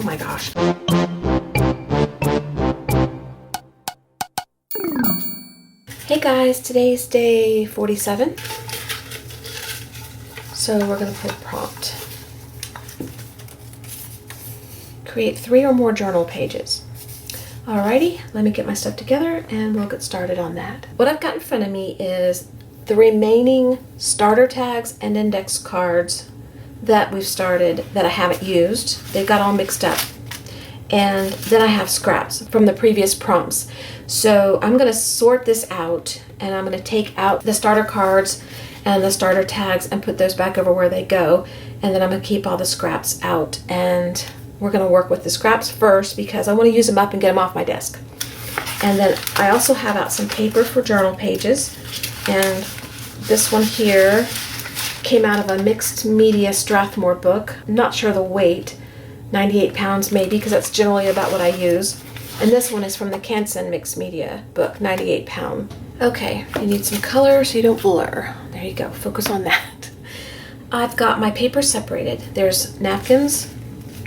Oh my gosh. Hey guys, today's day 47. So we're going to put prompt. Create 3 or more journal pages. Alrighty, let me get my stuff together and we'll get started on that. What I've got in front of me is the remaining starter tags and index cards that we've started that I haven't used. They got all mixed up. And then I have scraps from the previous prompts. So I'm going to sort this out and I'm going to take out the starter cards and the starter tags and put those back over where they go. And then I'm going to keep all the scraps out. And we're going to work with the scraps first because I want to use them up and get them off my desk. And then I also have out some paper for journal pages. And this one here came out of a mixed media Strathmore book. I'm not sure the weight. 98 pounds maybe, because that's generally about what I use. And this one is from the Canson mixed media book, 98 pound. Okay, you need some color so you don't blur. There you go, focus on that. I've got my paper separated. There's napkins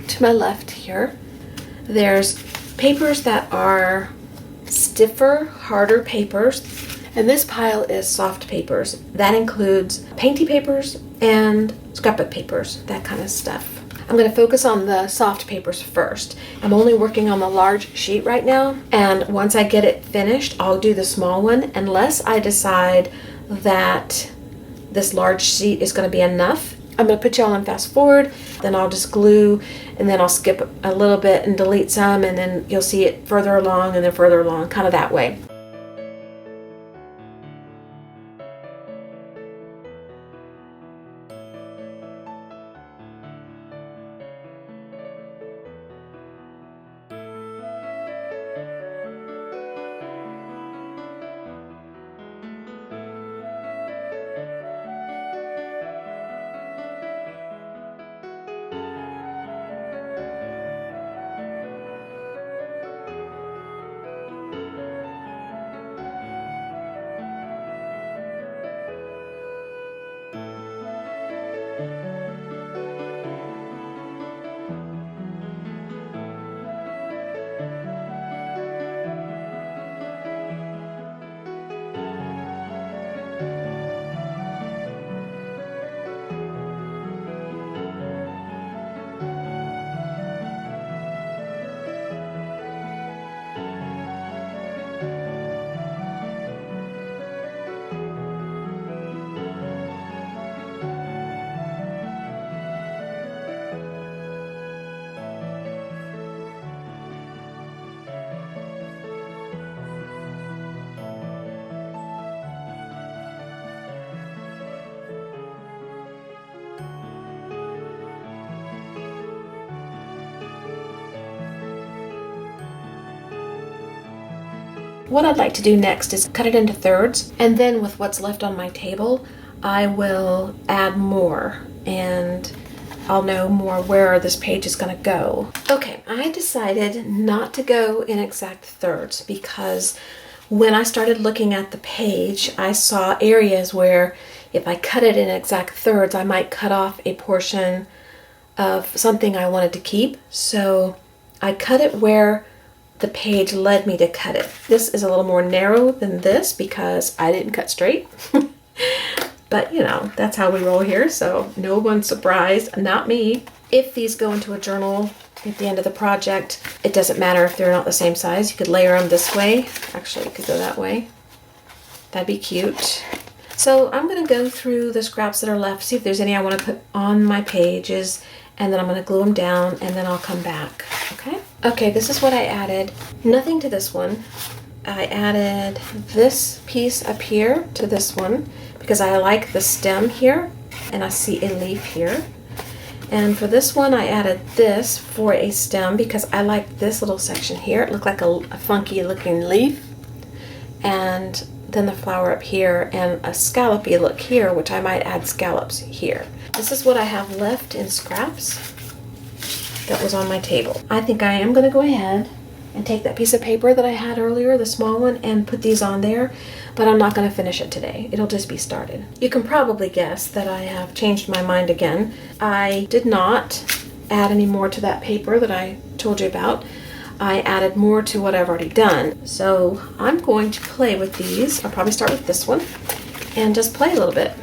to my left here. There's papers that are stiffer, harder papers. And this pile is soft papers. That includes painty papers and scrapbook papers, that kind of stuff. I'm going to focus on the soft papers first. I'm only working on the large sheet right now, and once I get it finished, I'll do the small one unless I decide that this large sheet is going to be enough. I'm going to put y'all on fast forward, then I'll just glue, and then I'll skip a little bit and delete some, and then you'll see it further along and then further along, kind of that way. What I'd like to do next is cut it into thirds, and then with what's left on my table, I will add more, and I'll know more where this page is going to go. Okay, I decided not to go in exact thirds because when I started looking at the page, I saw areas where if I cut it in exact thirds, I might cut off a portion of something I wanted to keep. So I cut it where the page led me to cut it. This is a little more narrow than this because I didn't cut straight. But you know, that's how we roll here, so no one's surprised, not me. If these go into a journal at the end of the project, it doesn't matter if they're not the same size. You could layer them this way. Actually, you could go that way. That'd be cute. So I'm going to go through the scraps that are left, see if there's any I want to put on my pages, and then I'm going to glue them down, and then I'll come back. Okay? Okay, this is what I added. Nothing to this one. I added this piece up here to this one because I like the stem here, and I see a leaf here. And for this one, I added this for a stem because I like this little section here. It looked like a funky looking leaf. And then the flower up here and a scallopy look here, which I might add scallops here. This is what I have left in scraps that was on my table. I think I am going to go ahead and take that piece of paper that I had earlier, the small one, and put these on there, but I'm not going to finish it today. It'll just be started. You can probably guess that I have changed my mind again. I did not add any more to that paper that I told you about. I added more to what I've already done. So I'm going to play with these. I'll probably start with this one and just play a little bit.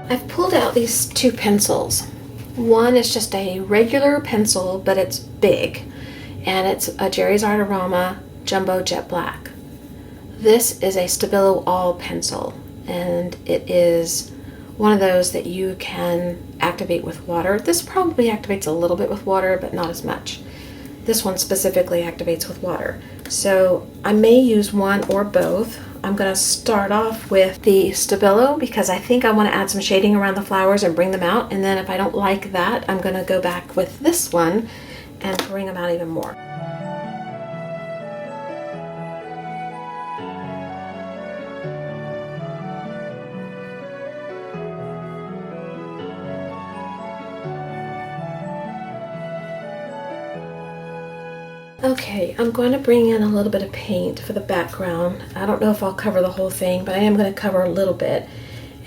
I've pulled out these two pencils. One is just a regular pencil, but it's big, and it's a Jerry's Art Aroma Jumbo Jet Black. This is a Stabilo All pencil, and it is one of those that you can activate with water. This probably activates a little bit with water, but not as much. This one specifically activates with water. So I may use one or both. I'm going to start off with the Stabilo because I think I want to add some shading around the flowers and bring them out. And then if I don't like that, I'm going to go back with this one and bring them out even more. Okay, I'm going to bring in a little bit of paint for the background. I don't know if I'll cover the whole thing, but I am going to cover a little bit.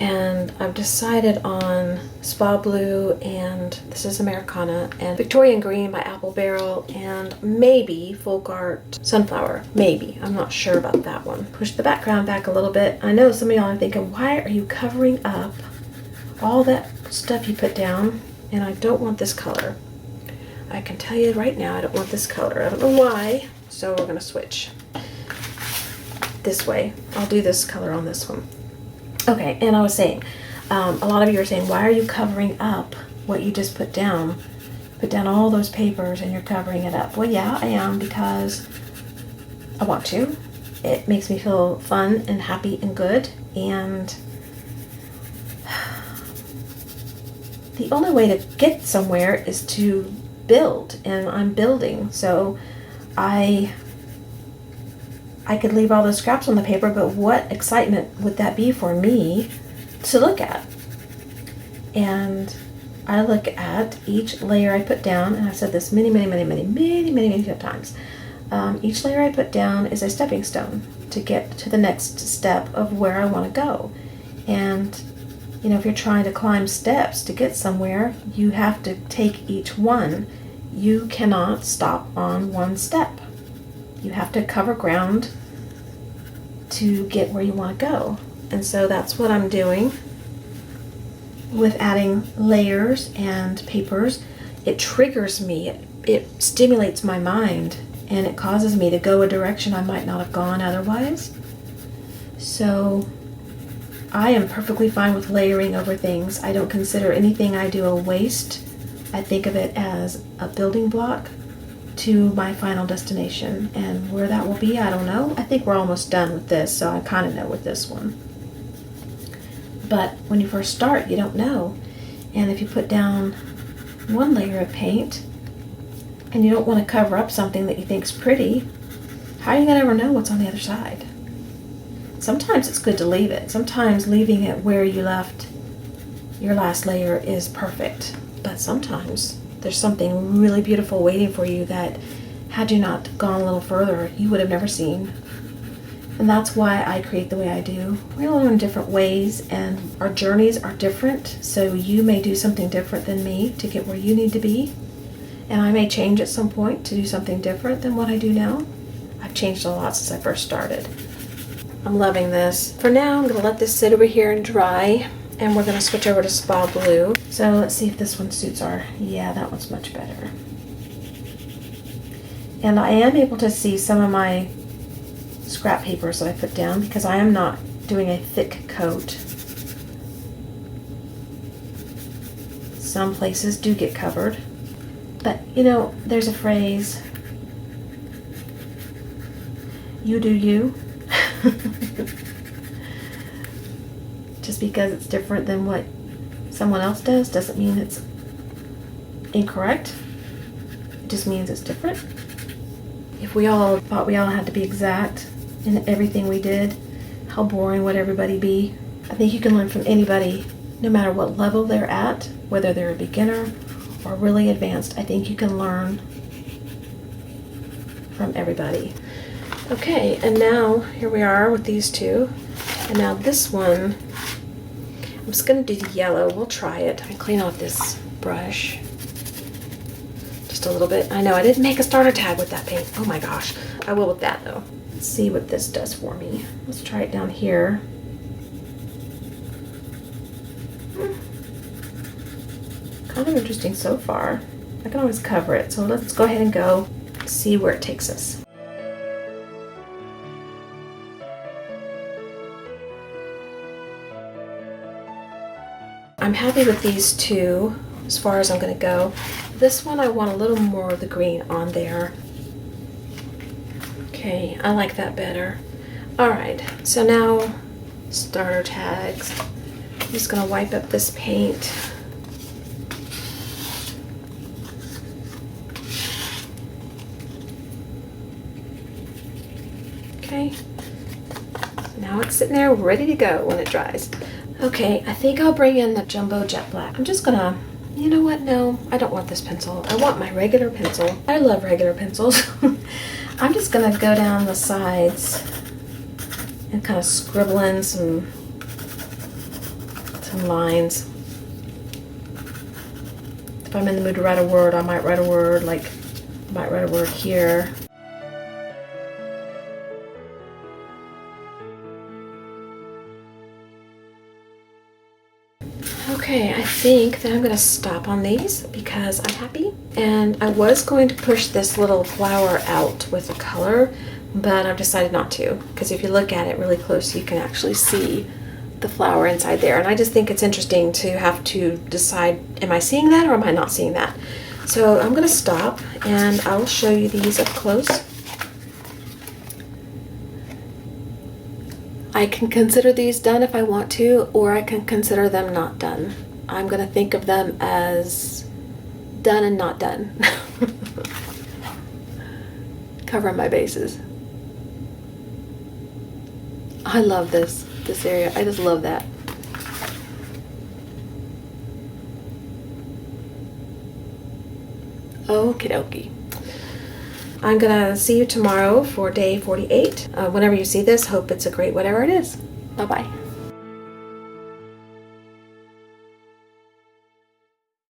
And I've decided on Spa Blue, and this is Americana, and Victorian Green by Apple Barrel, and maybe Folk Art Sunflower. Maybe. I'm not sure about that one. Push the background back a little bit. I know some of y'all are thinking, why are you covering up all that stuff you put down? And I don't want this color. I can tell you right now I don't want this color. I don't know why, so we're going to switch this way. I'll do this color on this one. Okay, and I was saying, a lot of you are saying, why are you covering up what you just put down? Put down all those papers and you're covering it up. Well, yeah, I am, because I want to. It makes me feel fun and happy and good, and the only way to get somewhere is to build, and I'm building. So I could leave all those scraps on the paper, but what excitement would that be for me to look at? And I look at each layer I put down, and I've said this many times. Each layer I put down is a stepping stone to get to the next step of where I want to go. And you know, if you're trying to climb steps to get somewhere, you have to take each one. You cannot stop on one step. You have to cover ground to get where you want to go. And so that's what I'm doing with adding layers and papers. It triggers me. It stimulates my mind, and it causes me to go a direction I might not have gone otherwise. So I am perfectly fine with layering over things. I don't consider anything I do a waste. I think of it as a building block to my final destination. And where that will be, I don't know. I think we're almost done with this, so I kind of know with this one. But when you first start, you don't know. And if you put down one layer of paint and you don't want to cover up something that you think is pretty, how are you going to ever know what's on the other side? Sometimes it's good to leave it. Sometimes leaving it where you left your last layer is perfect. But sometimes there's something really beautiful waiting for you that, had you not gone a little further, you would have never seen. And that's why I create the way I do. We all learn different ways, and our journeys are different. So you may do something different than me to get where you need to be. And I may change at some point to do something different than what I do now. I've changed a lot since I first started. I'm loving this. For now, I'm going to let this sit over here and dry, and we're going to switch over to Spa Blue. So let's see if this one suits our, yeah, that one's much better. And I am able to see some of my scrap papers that I put down because I am not doing a thick coat. Some places do get covered. But you know, there's a phrase, you do you. Just because it's different than what someone else does doesn't mean it's incorrect. It just means it's different. If we all thought we all had to be exact in everything we did, how boring would everybody be? I think you can learn from anybody, no matter what level they're at, whether they're a beginner or really advanced. I think you can learn from everybody. Okay, and now here we are with these two. And now this one, I'm just gonna do the yellow. We'll try it. I clean off this brush just a little bit. I know I didn't make a starter tag with that paint. Oh my gosh. I will with that though. Let's see what this does for me. Let's try it down here. Kind of interesting so far. I can always cover it. So let's go ahead and go see where it takes us. I'm happy with these two as far as I'm going to go. This one I want a little more of the green on there. Okay, I like that better. Alright, so now starter tags. I'm just going to wipe up this paint. Okay, now it's sitting there ready to go when it dries. Okay, I think I'll bring in the Jumbo Jet Black. I'm just gonna, you know what, no, I don't want this pencil. I want my regular pencil. I love regular pencils. I'm just gonna go down the sides and kind of scribble in some lines. If I'm in the mood to write a word, I might write a word, like, I might write a word here. Okay, I think that I'm going to stop on these because I'm happy. And I was going to push this little flower out with the color, but I've decided not to, because if you look at it really close, you can actually see the flower inside there. And I just think it's interesting to have to decide, am I seeing that or am I not seeing that? So I'm going to stop and I'll show you these up close. I can consider these done if I want to, or I can consider them not done. I'm going to think of them as done and not done. Covering my bases. I love this area. I just love that. Okie dokie. I'm gonna see you tomorrow for day 48. Whenever you see this, hope it's a great whatever it is. Bye-bye.